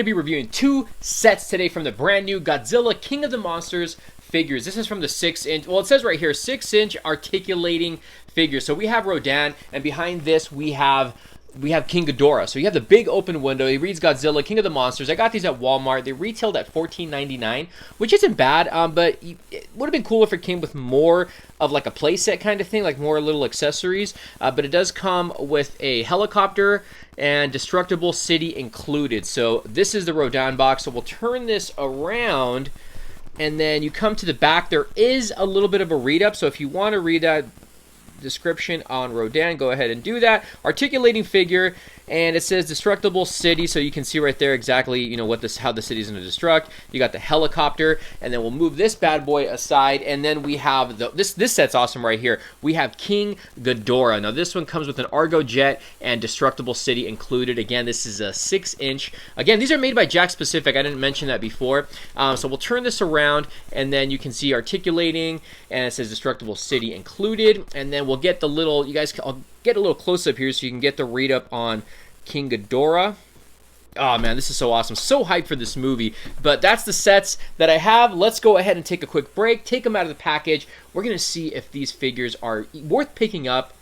to be reviewing 2 sets today from the brand new Godzilla King of the Monsters figures. This is from the 6-inch, well, it says right here, 6-inch articulating figure. So we have Rodan, and behind this we have King Ghidorah. So you have the big open window. It reads Godzilla, King of the Monsters. I got these at Walmart. They retailed at $14.99, which isn't bad, but it would have been cool if it came with more of like a playset kind of thing, like more little accessories. But it does come with a helicopter and destructible city included. So this is the Rodin box. So we'll turn this around, and then you come to the back. There is a little bit of a read-up, so if you want to read that description on Rodan, go ahead and do that. Articulating figure, and it says destructible city, so you can see right there exactly, you know, how the city is going to destruct. You got the helicopter, and then we'll move this bad boy aside, and then we have this set's awesome right here. We have King Ghidorah. Now this one comes with an Argo jet and destructible city included. Again, this is a 6-inch. Again, these are made by Jakks Pacific. I didn't mention that before. So we'll turn this around, and then you can see articulating, and it says destructible city included, and then we'll get the little, I'll get a little close up here so you can get the read up on King Ghidorah. Oh man, this is so awesome. So hyped for this movie. But that's the sets that I have. Let's go ahead and take a quick break, take them out of the package. We're going to see if these figures are worth picking up,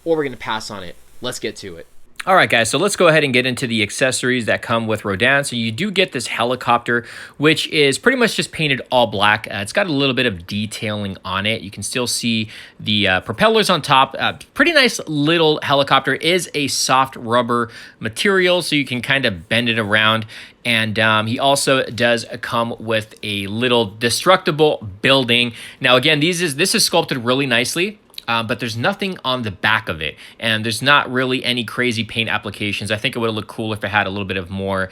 or we're going to pass on it. Let's get to it. All right, guys, so let's go ahead and get into the accessories that come with Rodan. So you do get this helicopter, which is pretty much just painted all black. It's got a little bit of detailing on it. You can still see the propellers on top. Pretty nice little helicopter. Is a soft rubber material, so you can kind of bend it around. And he also does come with a little destructible building. Now, again, this is sculpted really nicely. But there's nothing on the back of it, and there's not really any crazy paint applications. I think it would have looked cool if it had a little bit of more,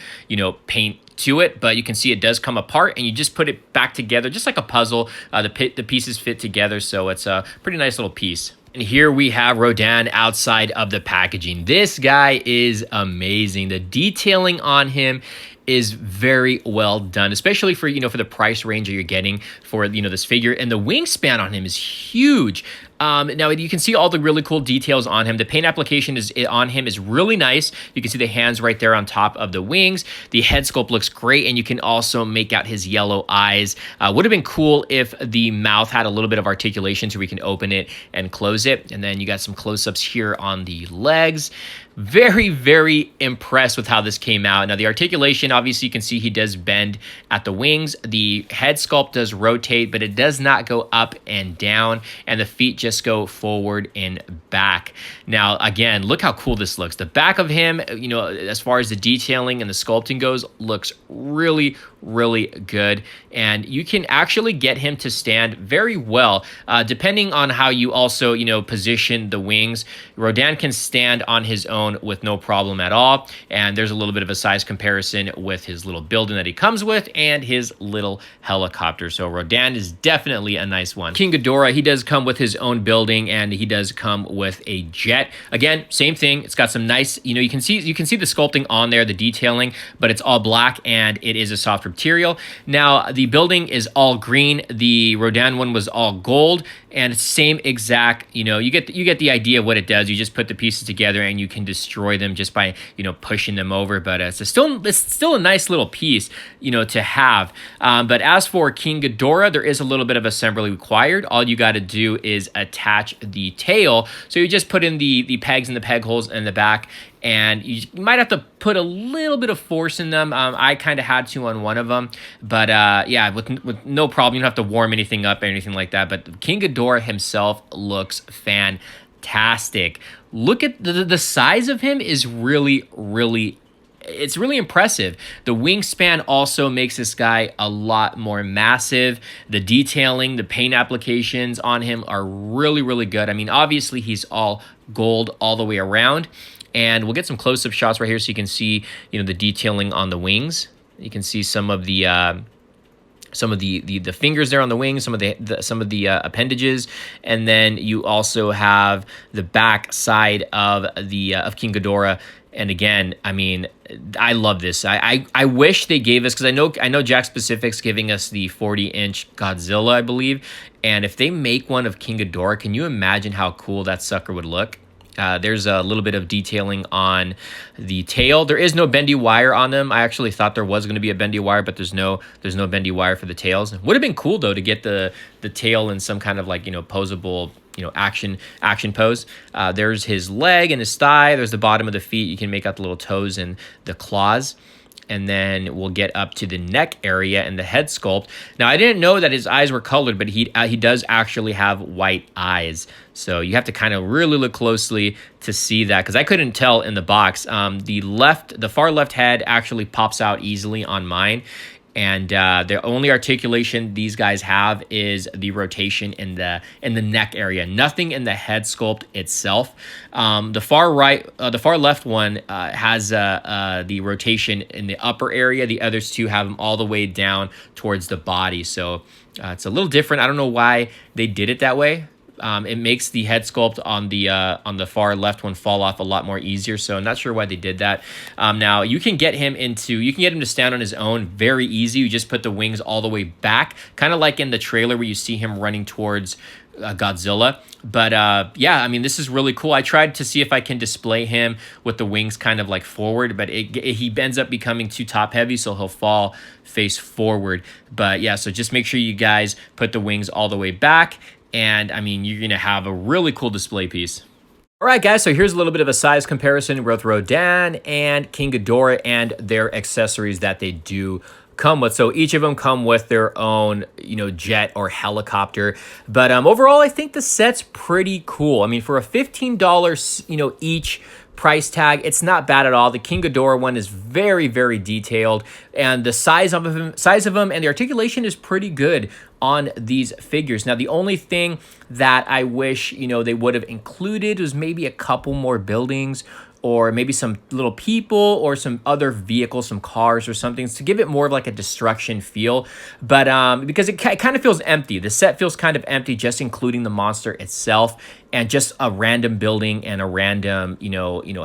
paint to it, but you can see it does come apart, and you just put it back together just like a puzzle. The pieces fit together, so it's a pretty nice little piece. And here we have Rodan outside of the packaging. This guy is amazing. The detailing on him is very well done, especially for for the price range that you're getting for this figure. And the wingspan on him is huge. Now you can see all the really cool details on him. The paint application on him is really nice. You can see the hands right there on top of the wings. The head sculpt looks great, and you can also make out his yellow eyes. Would have been cool if the mouth had a little bit of articulation so we can open it and close it. And then you got some close-ups here on the legs. Very, very impressed with how this came out. Now, the articulation, obviously, you can see he does bend at the wings. The head sculpt does rotate, but it does not go up and down, and the feet just go forward and back. Now, again, look how cool this looks. The back of him, as far as the detailing and the sculpting goes, looks really, really good. And you can actually get him to stand very well, depending on how you also, position the wings. Rodan can stand on his own with no problem at all. And there's a little bit of a size comparison with his little building that he comes with and his little helicopter. So Rodan is definitely a nice one. King Ghidorah, he does come with his own building, and he does come with a jet. Again, same thing. It's got some nice, you can see the sculpting on there, the detailing, but it's all black and it is a soft material. Now, the building is all green. The Rodan one was all gold, and it's same exact, you get the idea of what it does. You just put the pieces together and you can destroy them just by, pushing them over. But it's still a nice little piece, to have. But as for King Ghidorah, there is a little bit of assembly required. All you got to do is attach the tail. So you just put in the pegs and the peg holes in the back, and you might have to put a little bit of force in them. I kind of had to on one of them, but yeah, with no problem. You don't have to warm anything up or anything like that. But King Ghidorah himself looks fantastic. Look at the size of him is really, really, it's really impressive. The wingspan also makes this guy a lot more massive. The detailing, the paint applications on him are really, really good. I mean, obviously he's all gold all the way around. And we'll get some close-up shots right here so you can see, the detailing on the wings. You can see some of the fingers there on the wings, some of the appendages, and then you also have the back side of King Ghidorah. And again, I mean, I love this. I wish they gave us, because I know Jakks Pacific's giving us the 40-inch Godzilla, I believe. And if they make one of King Ghidorah, can you imagine how cool that sucker would look? There's a little bit of detailing on the tail. There is no bendy wire on them. I actually thought there was going to be a bendy wire, but there's no bendy wire for the tails. Would have been cool though to get the tail in some kind of like, posable, action pose. There's his leg and his thigh. There's the bottom of the feet. You can make out the little toes and the claws. And then we'll get up to the neck area and the head sculpt. Now, I didn't know that his eyes were colored, but he does actually have white eyes. So you have to kind of really look closely to see that, because I couldn't tell in the box. The far left head actually pops out easily on mine. And the only articulation these guys have is the rotation in the neck area. Nothing in the head sculpt itself. The far left one has the rotation in the upper area. The others two have them all the way down towards the body. So it's a little different. I don't know why they did it that way. It makes the head sculpt on the far left one fall off a lot more easier. So I'm not sure why they did that. Now you can get him to stand on his own very easy. You just put the wings all the way back, kind of like in the trailer where you see him running towards Godzilla. But yeah, I mean, this is really cool. I tried to see if I can display him with the wings kind of like forward, but he ends up becoming too top heavy, so he'll fall face forward. But yeah, so just make sure you guys put the wings all the way back. And I mean, you're going to have a really cool display piece. All right, guys, so here's a little bit of a size comparison with Rodan and King Ghidorah and their accessories that they do come with. So each of them come with their own, jet or helicopter. But overall, I think the set's pretty cool. I mean, for a $15, each price tag, it's not bad at all. The King Ghidorah one is very, very detailed, and the size of them and the articulation is pretty good on these figures. Now, the only thing that I wish, they would have included was maybe a couple more buildings, or maybe some little people or some other vehicles, some cars or something, to give it more of like a destruction feel. But because it kind of feels empty. The set feels kind of empty, just including the monster itself and just a random building and a random,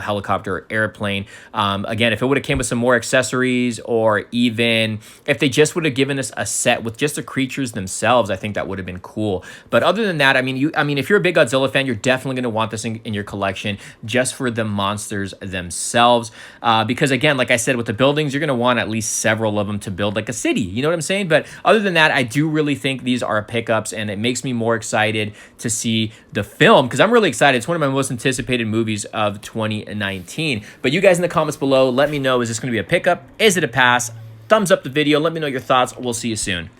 helicopter or airplane. Again, if it would have came with some more accessories, or even if they just would have given us a set with just the creatures themselves, I think that would have been cool. But other than that, I mean, if you're a big Godzilla fan, you're definitely going to want this in your collection just for the monsters themselves. Because again, like I said, with the buildings, you're going to want at least several of them to build like a city. You know what I'm saying? But other than that, I do really think these are pickups, and it makes me more excited to see the film, because I'm really excited. It's one of my most anticipated movies of 2019. But you guys in the comments below, let me know, is this going to be a pickup? Is it a pass? Thumbs up the video. Let me know your thoughts. We'll see you soon.